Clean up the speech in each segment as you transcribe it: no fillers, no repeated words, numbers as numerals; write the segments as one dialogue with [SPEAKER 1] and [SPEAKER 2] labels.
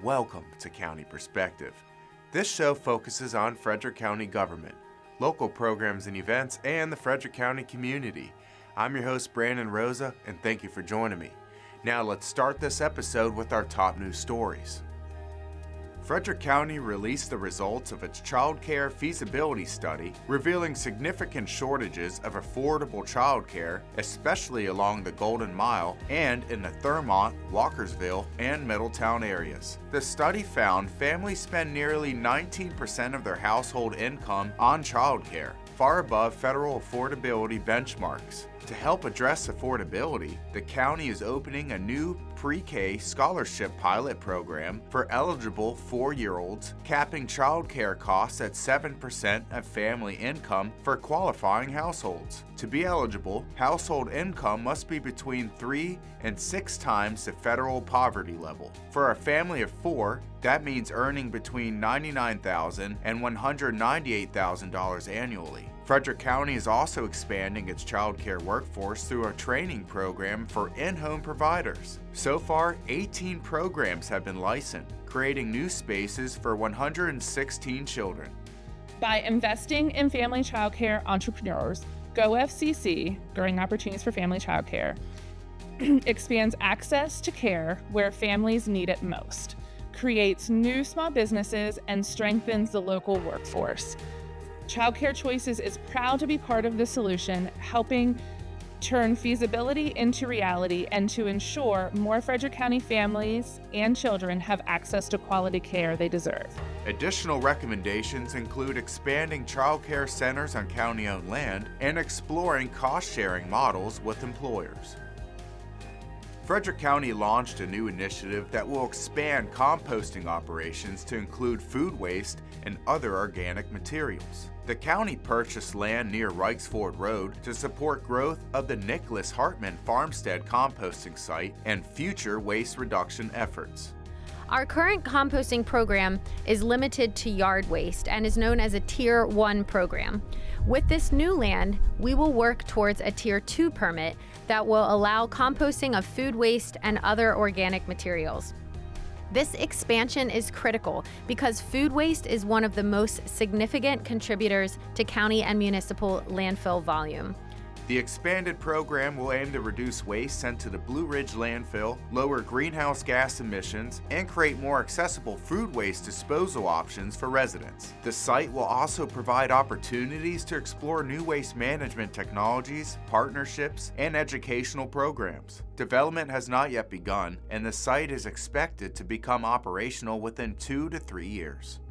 [SPEAKER 1] welcome to County Perspective. This show focuses on Frederick County government, local programs and events, and the Frederick County community. I'm your host, Brandon Rosa, and thank you for joining me. Now let's start this episode with our top news stories. Frederick County released the results of its Childcare Feasibility study, revealing significant shortages of affordable childcare, especially along the Golden Mile and in the Thurmont, Walkersville, and Middletown areas. The study found families spend nearly 19% of their household income on childcare, far above federal affordability benchmarks. To help address affordability, the county is opening a new pre-K scholarship pilot program for eligible 4-year-olds, capping childcare costs at 7% of family income for qualifying households. To be eligible, household income must be between 3 and 6 times the federal poverty level. For a family of 4, that means earning between $99,000 and $198,000 annually. Frederick County is also expanding its childcare workforce through a training program for in-home providers. So far, 18 programs have been licensed, creating new spaces for 116 children.
[SPEAKER 2] By investing in family childcare entrepreneurs, GoFCC, Growing Opportunities for Family Childcare, expands access to care where families need it most, creates new small businesses, and strengthens the local workforce. Childcare Choices is proud to be part of the solution, helping turn feasibility into reality and to ensure more Frederick County families and children have access to quality care they deserve.
[SPEAKER 1] Additional recommendations include expanding childcare centers on county-owned land and exploring cost-sharing models with employers. Frederick County launched a new initiative that will expand composting operations to include food waste and other organic materials. The county purchased land near Reichsford Road to support growth of the Nicholas Hartman Farmstead composting site and future waste reduction efforts.
[SPEAKER 3] Our current composting program is limited to yard waste and is known as a Tier 1 program. With this new land, we will work towards a Tier 2 permit that will allow composting of food waste and other organic materials. This expansion is critical because food waste is one of the most significant contributors to county and municipal landfill volume.
[SPEAKER 1] The expanded program will aim to reduce waste sent to the Blue Ridge landfill, lower greenhouse gas emissions, and create more accessible food waste disposal options for residents. The site will also provide opportunities to explore new waste management technologies, partnerships, and educational programs. Development has not yet begun, and the site is expected to become operational within 2 to 3 years.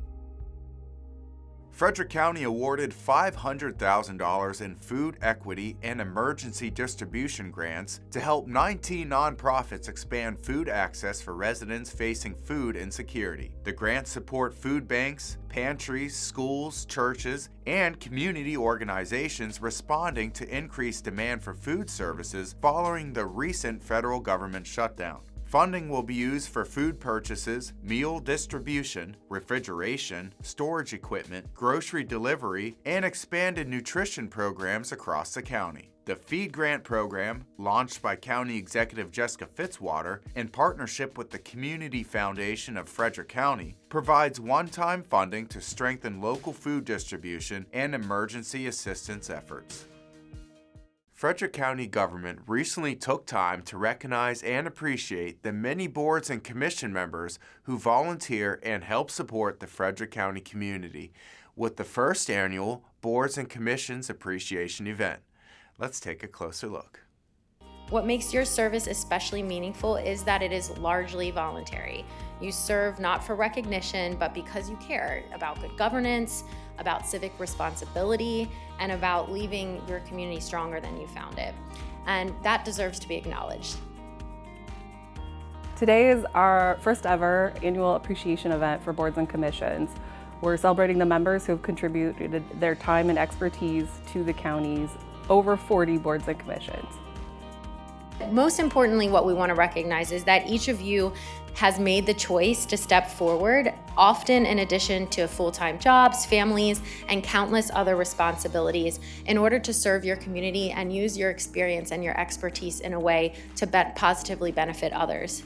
[SPEAKER 1] Frederick County awarded $500,000 in food equity and emergency distribution grants to help 19 nonprofits expand food access for residents facing food insecurity. The grants support food banks, pantries, schools, churches, and community organizations responding to increased demand for food services following the recent federal government shutdown. Funding will be used for food purchases, meal distribution, refrigeration, storage equipment, grocery delivery, and expanded nutrition programs across the county. The Feed Grant Program, launched by County Executive Jessica Fitzwater in partnership with the Community Foundation of Frederick County, provides one-time funding to strengthen local food distribution and emergency assistance efforts. Frederick County government recently took time to recognize and appreciate the many boards and commission members who volunteer and help support the Frederick County community with the first annual Boards and Commissions Appreciation event. Let's take a closer look.
[SPEAKER 3] What makes your service especially meaningful is that it is largely voluntary. You serve not for recognition, but because you care about good governance, about civic responsibility, and about leaving your community stronger than you found it. And that deserves to be acknowledged.
[SPEAKER 4] Today is our first ever annual appreciation event for boards and commissions. We're celebrating the members who have contributed their time and expertise to the county's over 40 boards and commissions.
[SPEAKER 3] Most importantly, what we want to recognize is that each of you has made the choice to step forward, often in addition to full-time jobs, families, and countless other responsibilities, in order to serve your community and use your experience and your expertise in a way to positively benefit others.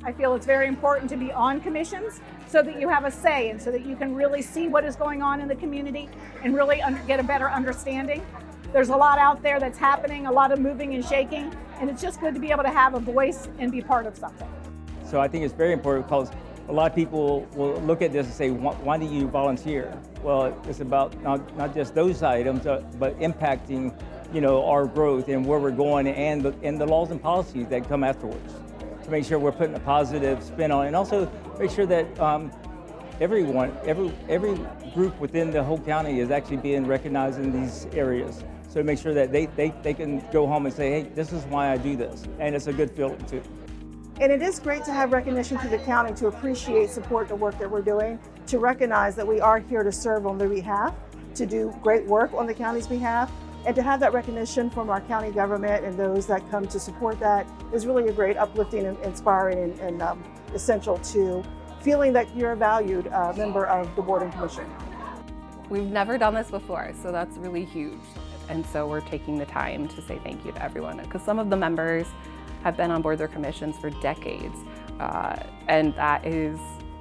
[SPEAKER 5] I feel it's very important to be on commissions so that you have a say and so that you can really see what is going on in the community and really get a better understanding. There's a lot out there that's happening, a lot of moving and shaking, and it's just good to be able to have a voice and be part of something.
[SPEAKER 6] So I think it's very important because a lot of people will look at this and say, why do you volunteer? Well, it's about not just those items, but impacting, our growth and where we're going and the laws and policies that come afterwards. To make sure we're putting a positive spin on it, and also make sure that every group within the whole county is actually being recognized in these areas. So to make sure that they can go home and say, hey, this is why I do this. And it's a good feeling too.
[SPEAKER 7] And it is great to have recognition to the county, to appreciate, support the work that we're doing, to recognize that we are here to serve on their behalf, to do great work on the county's behalf, and to have that recognition from our county government and those that come to support that is really a great uplifting and inspiring and essential to feeling that you're a valued member of the board and commission.
[SPEAKER 4] We've never done this before, so that's really huge. And so we're taking the time to say thank you to everyone, because some of the members have been on boards or commissions for decades, and that is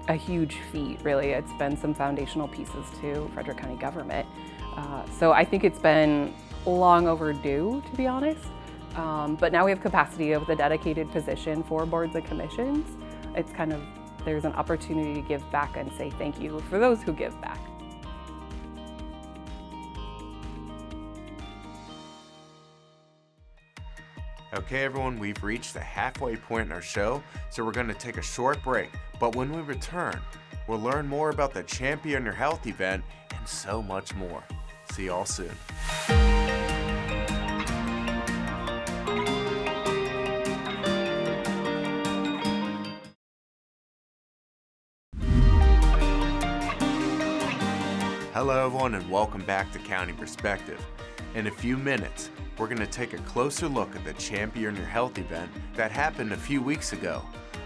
[SPEAKER 4] a huge feat, really. It's been some foundational pieces to Frederick County government. So I think it's been long overdue, to be honest. But now we have capacity with a dedicated position for boards and commissions. It's there's an opportunity to give back and say thank you for those who give back.
[SPEAKER 1] Okay, everyone, we've reached the halfway point in our show, so we're going to take a short break. But when we return, we'll learn more about the Champion Your Health event and so much more. See y'all soon. Hello, everyone, and welcome back to County Perspective. In a few minutes, we're going to take a closer look at the Champion Your Health event that happened a few weeks ago.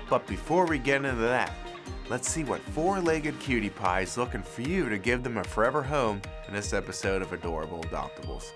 [SPEAKER 1] But before we get into that, let's see what four-legged cutie pie is looking for you to give them a forever home in this episode of Adorable Adoptables.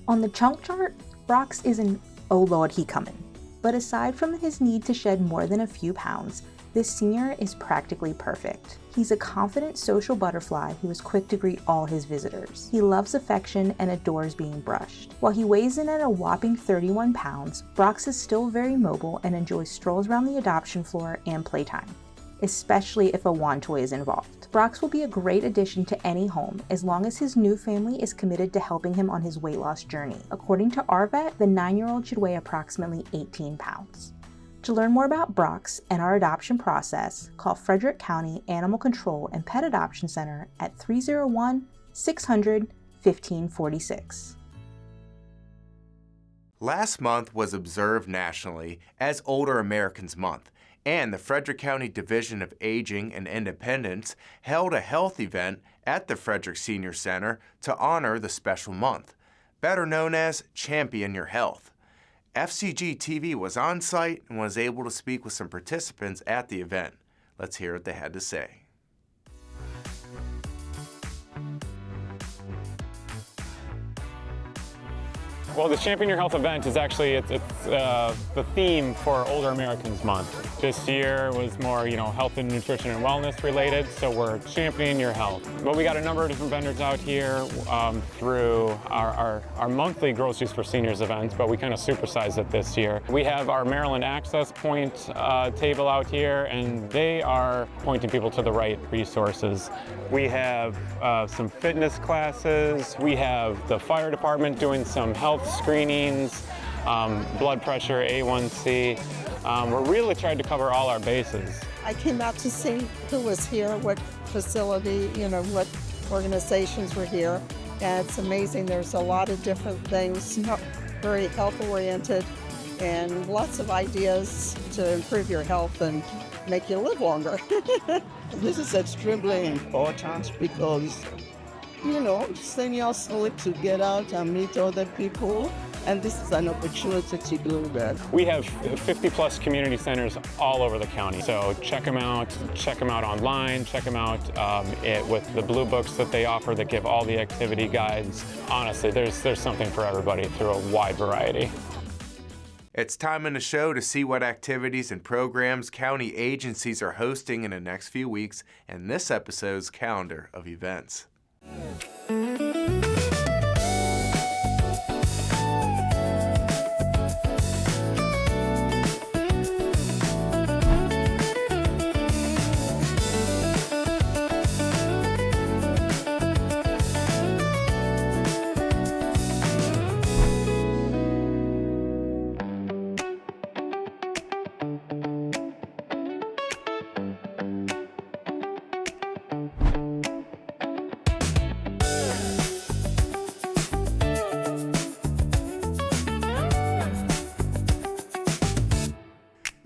[SPEAKER 8] On the chunk chart, Brox isn't, oh lord, he comin'. But aside from his need to shed more than a few pounds, this senior is practically perfect. He's a confident social butterfly who is quick to greet all his visitors. He loves affection and adores being brushed. While he weighs in at a whopping 31 pounds, Brox is still very mobile and enjoys strolls around the adoption floor and playtime, especially if a wand toy is involved. Brox will be a great addition to any home as long as his new family is committed to helping him on his weight loss journey. According to our vet, the 9-year-old should weigh approximately 18 pounds. To learn more about Brox and our adoption process, call Frederick County Animal Control and Pet Adoption Center at 301-600-1546.
[SPEAKER 1] Last month was observed nationally as Older Americans Month, and the Frederick County Division of Aging and Independence held a health event at the Frederick Senior Center to honor the special month, better known as Champion Your Health. FCG-TV was on site and was able to speak with some participants at the event. Let's hear what they had to say.
[SPEAKER 9] Well, the Champion Your Health event is actually it's the theme for Older Americans Month. This year was more, health and nutrition and wellness related, so we're championing your health. But we got a number of different vendors out here through our monthly Groceries for Seniors events, but we kind of supersized it this year. We have our Maryland Access Point table out here, and they are pointing people to the right resources. We have some fitness classes. We have the fire department doing some health screenings, blood pressure, A1C. We're really trying to cover all our bases.
[SPEAKER 10] I came out to see who was here, what facility, what organizations were here. And it's amazing. There's a lot of different things, very health-oriented, and lots of ideas to improve your health and make you live longer.
[SPEAKER 11] This is extremely important because, seniors need to get out and meet other people and this is an opportunity to do that.
[SPEAKER 9] We have 50 plus community centers all over the county, so check them out online, check them out with the blue books that they offer that give all the activity guides. Honestly, there's something for everybody through a wide variety.
[SPEAKER 1] It's time in the show to see what activities and programs county agencies are hosting in the next few weeks in this episode's calendar of events.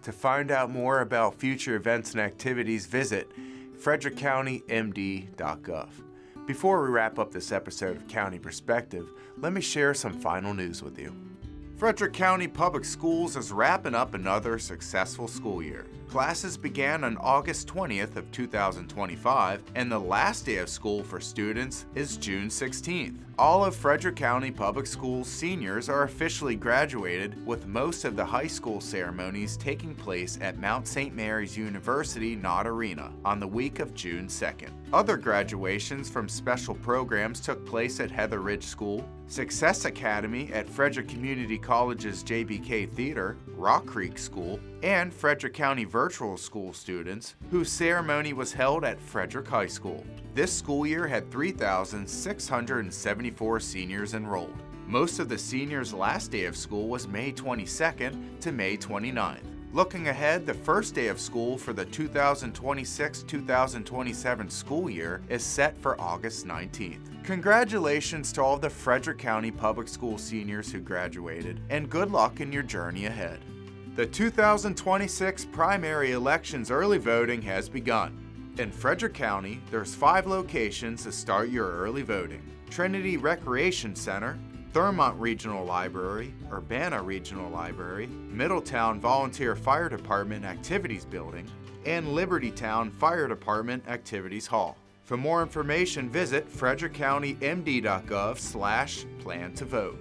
[SPEAKER 1] To find out more about future events and activities, visit frederickcountymd.gov. Before we wrap up this episode of County Perspective, let me share some final news with you. Frederick County Public Schools is wrapping up another successful school year. Classes began on August 20th of 2025, and the last day of school for students is June 16th. All of Frederick County Public Schools seniors are officially graduated, with most of the high school ceremonies taking place at Mount St. Mary's University Knott Arena on the week of June 2nd. Other graduations from special programs took place at Heather Ridge School, Success Academy at Frederick Community College's JBK Theater, Rock Creek School, and Frederick County Virtual School students, whose ceremony was held at Frederick High School. This school year had 3,674 seniors enrolled. Most of the seniors' last day of school was May 22nd to May 29th. Looking ahead, the first day of school for the 2026-2027 school year is set for August 19th. Congratulations to all the Frederick County Public School seniors who graduated, and good luck in your journey ahead. The 2026 primary elections early voting has begun. In Frederick County, there's 5 locations to start your early voting: Trinity Recreation Center, Thurmont Regional Library, Urbana Regional Library, Middletown Volunteer Fire Department Activities Building, and Libertytown Fire Department Activities Hall. For more information, visit frederickcountymd.gov/plan to vote.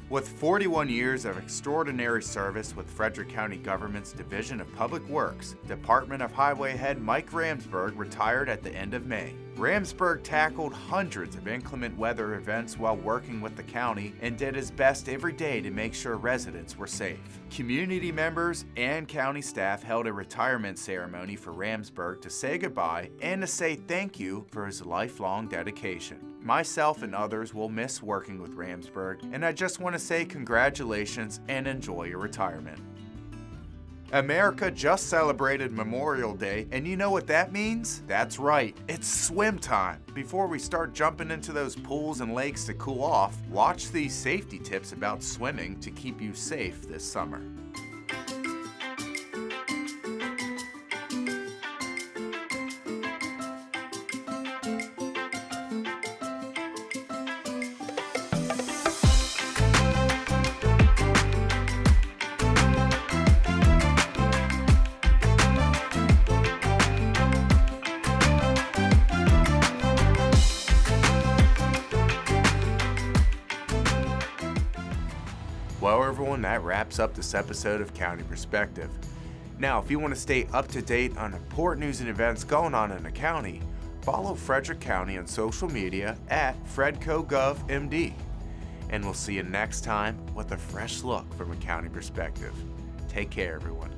[SPEAKER 1] With 41 years of extraordinary service with Frederick County Government's Division of Public Works, Department of Highway Head Mike Ramsberg retired at the end of May. Ramsberg tackled hundreds of inclement weather events while working with the county and did his best every day to make sure residents were safe. Community members and county staff held a retirement ceremony for Ramsberg to say goodbye and to say thank you for his lifelong dedication. Myself and others will miss working with Ramsberg, and I just want to say congratulations and enjoy your retirement. America just celebrated Memorial Day, and you know what that means? That's right, it's swim time. Before we start jumping into those pools and lakes to cool off, watch these safety tips about swimming to keep you safe this summer. Well, everyone, that wraps up this episode of County Perspective. Now, if you want to stay up to date on important news and events going on in the county, follow Frederick County on social media at FredCoGovMD. And we'll see you next time with a fresh look from a county perspective. Take care, everyone.